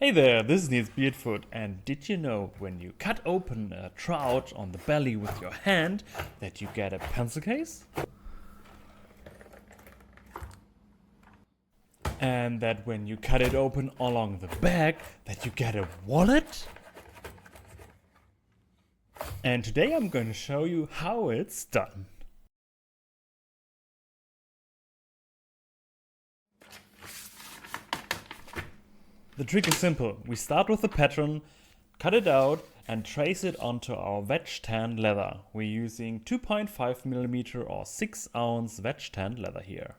Hey there, this is Nils Beardfoot, and did you know when you cut open a trout on the belly with your hand that you get a pencil case? And that when you cut it open along the back that you get a wallet? And today I'm going to show you how it's done. The trick is simple. We start with the pattern, cut it out and trace it onto our wedge tanned leather. We're using 2.5mm or 6-ounce wedge tanned leather here.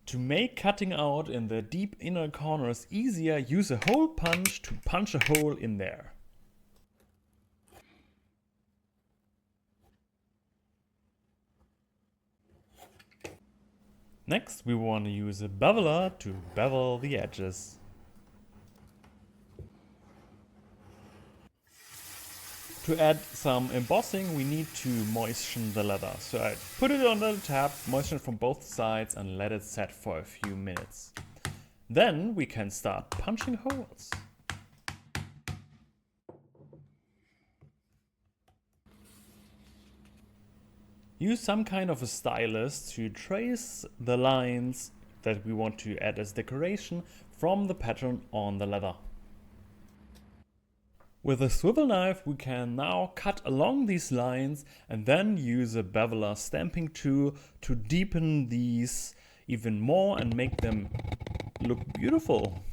To make cutting out in the deep inner corners easier, use a hole punch to punch a hole in there. Next, we want to use a beveler to bevel the edges. To add some embossing, we need to moisten the leather. So I put it on the tab, moisten it from both sides and let it set for a few minutes. Then we can start punching holes. Use some kind of a stylus to trace the lines that we want to add as decoration from the pattern on the leather. With a swivel knife we can now cut along these lines and then use a beveler stamping tool to deepen these even more and make them look beautiful.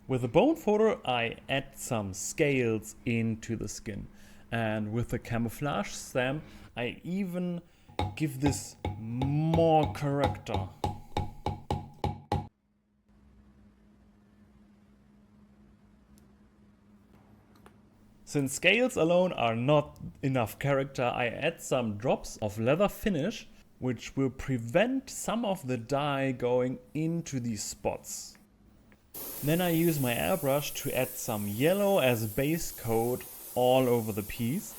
With a bone folder I add some scales into the skin, and with a camouflage stamp I even give this more character. Since scales alone are not enough character, I add some drops of leather finish, which will prevent some of the dye going into these spots. Then I use my airbrush to add some yellow as a base coat all over the piece.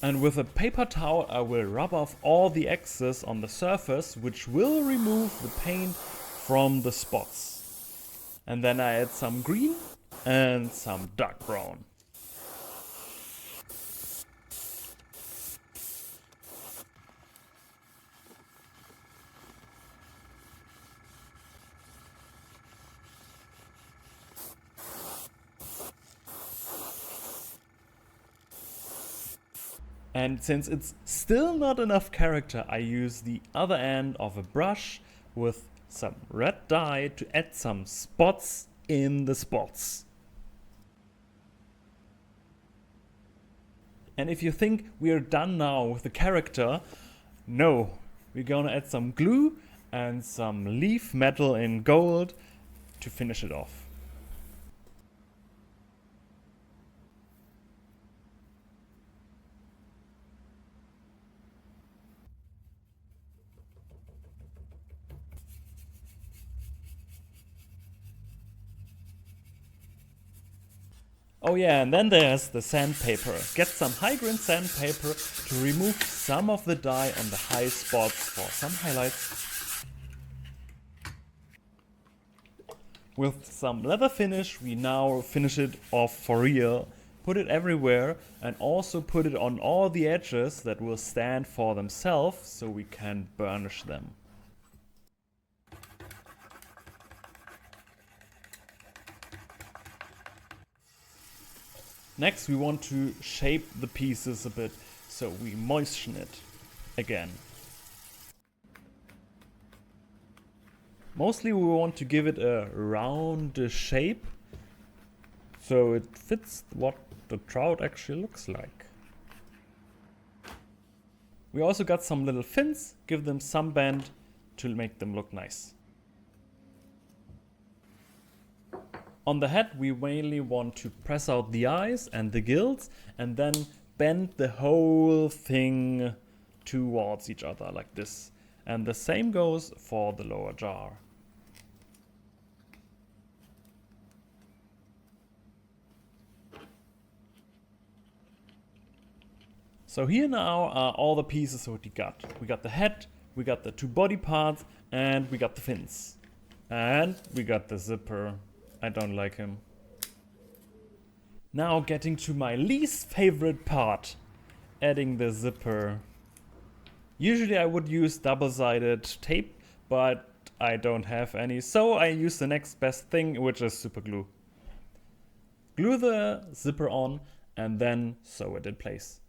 And with a paper towel I will rub off all the excess on the surface, which will remove the paint from the spots. And then I add some green and some dark brown. And since it's still not enough character, I use the other end of a brush with some red dye to add some spots in the spots. And if you think we're done now with the character, no, we're gonna add some glue and some leaf metal in gold to finish it off. Oh yeah, and then there's the sandpaper. Get some high-grain sandpaper to remove some of the dye on the high spots for some highlights. With some leather finish, we now finish it off for real. Put it everywhere and also put it on all the edges that will stand for themselves so we can burnish them. Next we want to shape the pieces a bit, so we moisten it again. Mostly we want to give it a round shape, so it fits what the trout actually looks like. We also got some little fins, give them some bend to make them look nice. On the head we mainly want to press out the eyes and the gills and then bend the whole thing towards each other like this. And the same goes for the lower jar. So here now are all the pieces what we got. We got the head, we got the two body parts, and we got the fins. And we got the zipper. I don't like him. Now getting to my least favorite part, adding the zipper. Usually I would use double-sided tape, but I don't have any, so I use the next best thing, which is super glue. Glue the zipper on and then sew it in place.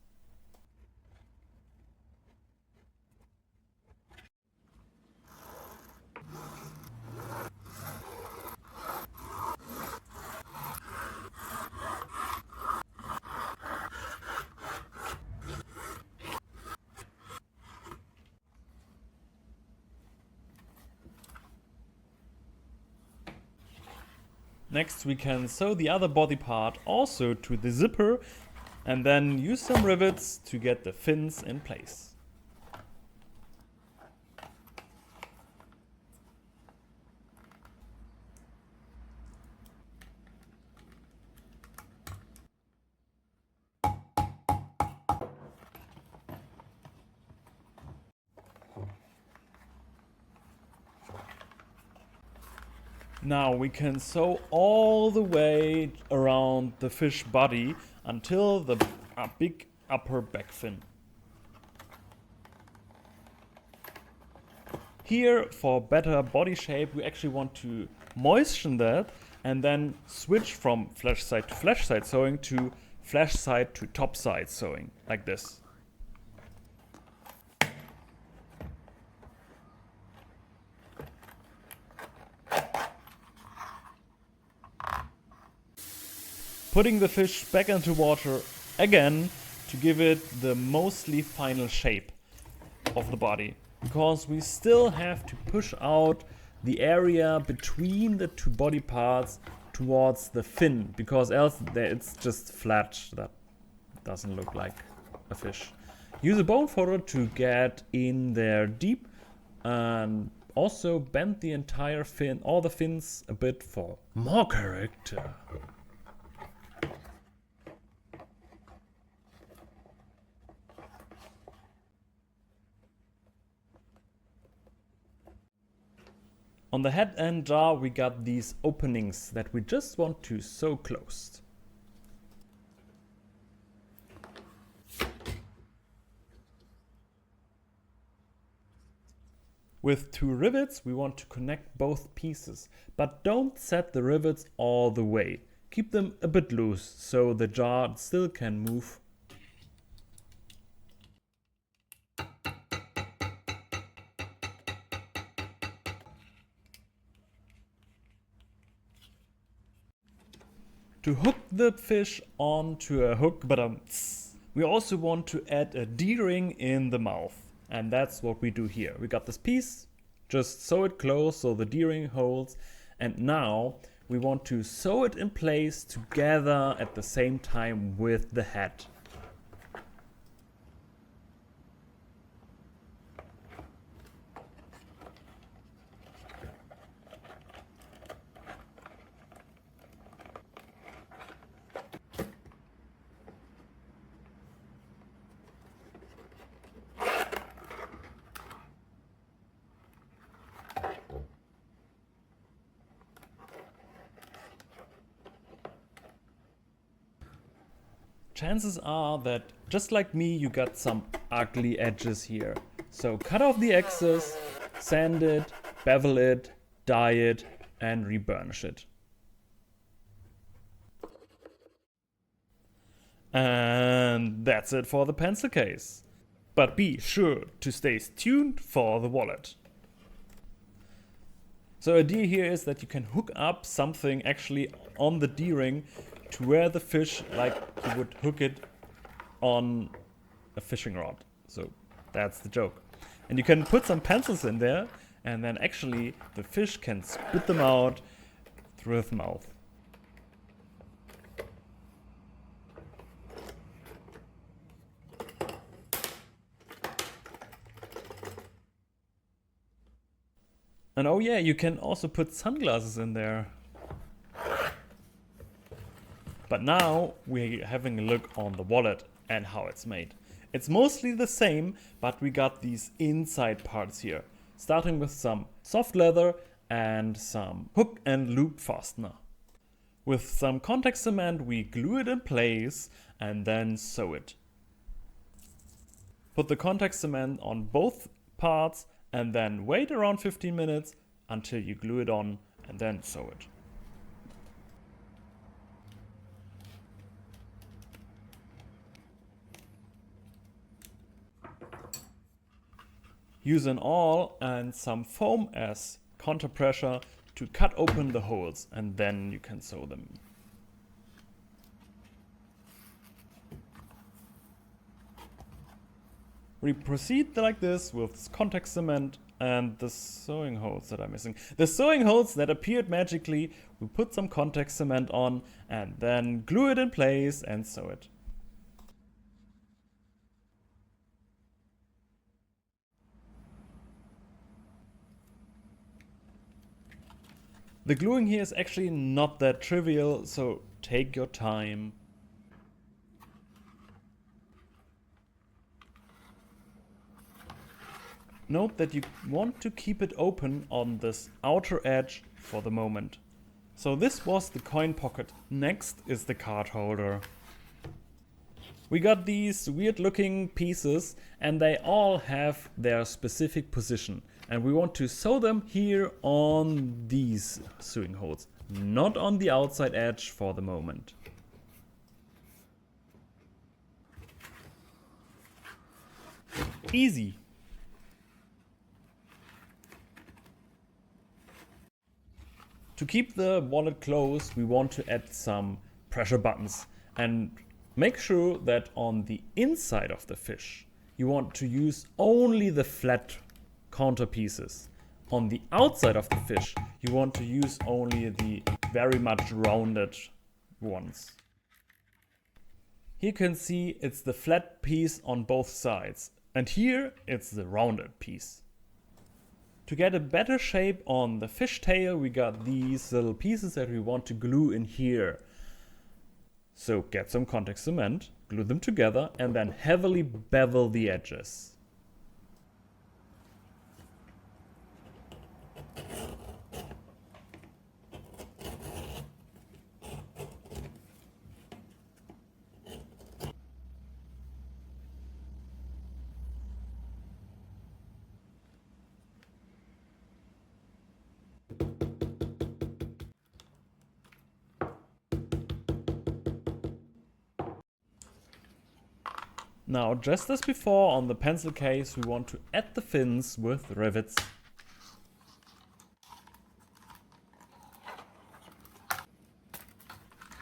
Next we can sew the other body part also to the zipper and then use some rivets to get the fins in place. Now we can sew all the way around the fish body until the big upper back fin. Here, for better body shape, we actually want to moisten that and then switch from flash side to flash side sewing to flash side to top side sewing, like this. Putting the fish back into water again to give it the mostly final shape of the body, because we still have to push out the area between the two body parts towards the fin, because else it's just flat. That doesn't look like a fish. Use a bone folder to get in there deep and also bend the entire fin, all the fins a bit for more character. On the head and jar we got these openings that we just want to sew closed. With two rivets we want to connect both pieces, but don't set the rivets all the way. Keep them a bit loose so the jar still can move. To hook the fish onto a hook, we also want to add a D-ring in the mouth. And that's what we do here. We got this piece, just sew it close so the D-ring holds. And now we want to sew it in place together at the same time with the head. Chances are that, just like me, you got some ugly edges here. So cut off the excess, sand it, bevel it, dye it, and reburnish it. And that's it for the pencil case. But be sure to stay tuned for the wallet. So the idea here is that you can hook up something actually on the D-ring to where the fish, like you would hook it on a fishing rod. So that's the joke. And you can put some pencils in there and then actually the fish can spit them out through his mouth. And oh yeah, you can also put sunglasses in there. But now we're having a look on the wallet and how it's made. It's mostly the same, but we got these inside parts here. Starting with some soft leather and some hook and loop fastener. With some contact cement we glue it in place and then sew it. Put the contact cement on both parts and then wait around 15 minutes until you glue it on and then sew it. Use an awl and some foam as counter pressure to cut open the holes and then you can sew them. We proceed like this with contact cement and the sewing holes that are missing. The sewing holes that appeared magically, we put some contact cement on and then glue it in place and sew it. The gluing here is actually not that trivial, so take your time. Note that you want to keep it open on this outer edge for the moment. So this was the coin pocket. Next is the card holder. We got these weird looking pieces and they all have their specific position. And we want to sew them here on these sewing holes, not on the outside edge for the moment. Easy. To keep the wallet closed, we want to add some pressure buttons and make sure that on the inside of the fish, you want to use only the flat counter pieces. On the outside of the fish, you want to use only the very much rounded ones. Here you can see it's the flat piece on both sides, and here it's the rounded piece. To get a better shape on the fish tail, we got these little pieces that we want to glue in here. So get some contact cement, glue them together, and then heavily bevel the edges. Now, just as before on the pencil case, we want to add the fins with rivets.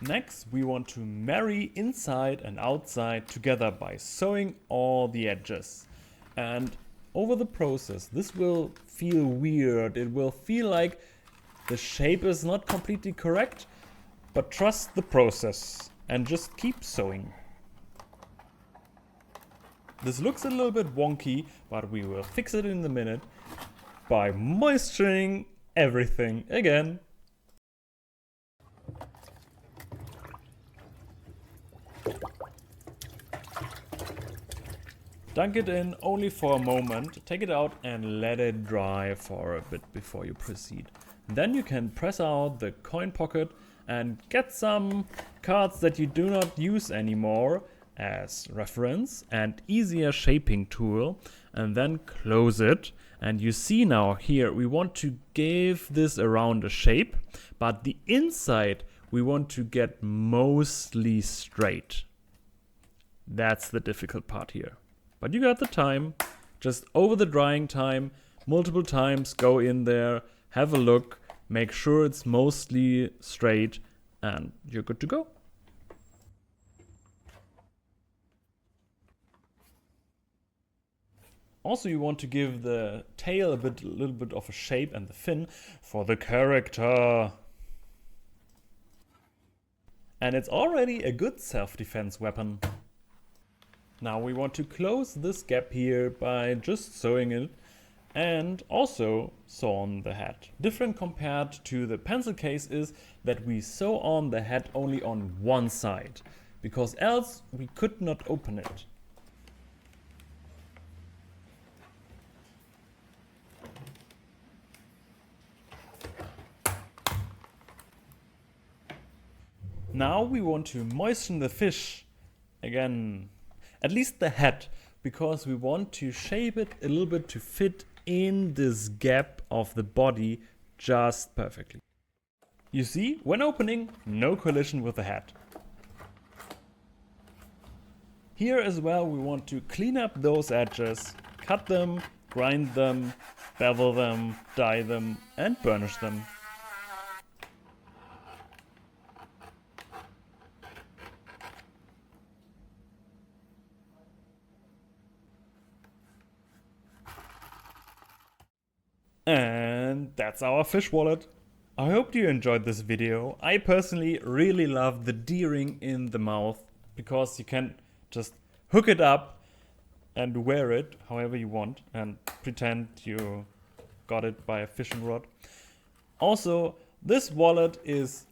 Next, we want to marry inside and outside together by sewing all the edges. And over the process, this will feel weird. It will feel like the shape is not completely correct, but trust the process and just keep sewing. This looks a little bit wonky, but we will fix it in a minute by moisturizing everything again. Dunk it in only for a moment, take it out and let it dry for a bit before you proceed. Then you can press out the coin pocket and get some cards that you do not use anymore as reference and easier shaping tool, and then close it. And you see now here we want to give this around a shape, but the inside we want to get mostly straight. That's the difficult part here. But you got the time, just over the drying time, multiple times go in there, have a look, make sure it's mostly straight, and you're good to go. Also, you want to give the tail a little bit of a shape and the fin for the character. And it's already a good self-defense weapon. Now we want to close this gap here by just sewing it and also sew on the head. Different compared to the pencil case is that we sew on the head only on one side, because else we could not open it. Now we want to moisten the fish again, at least the head, because we want to shape it a little bit to fit in this gap of the body just perfectly. You see, when opening, no collision with the head. Here as well we want to clean up those edges, cut them, grind them, bevel them, dye them and burnish them. And that's our fish wallet. I hope you enjoyed this video. I personally really love the D-ring in the mouth because you can just hook it up and wear it however you want and pretend you got it by a fishing rod. Also, this wallet is,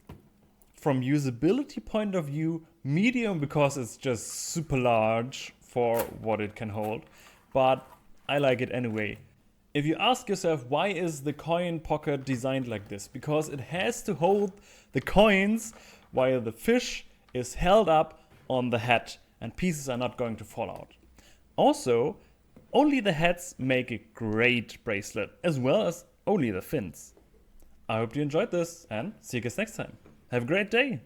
from usability point of view, medium because it's just super large for what it can hold, but I like it anyway. If you ask yourself why is the coin pocket designed like this, because it has to hold the coins while the fish is held up on the head and pieces are not going to fall out. Also, only the heads make a great bracelet, as well as only the fins. I hope you enjoyed this and see you guys next time. Have a great day!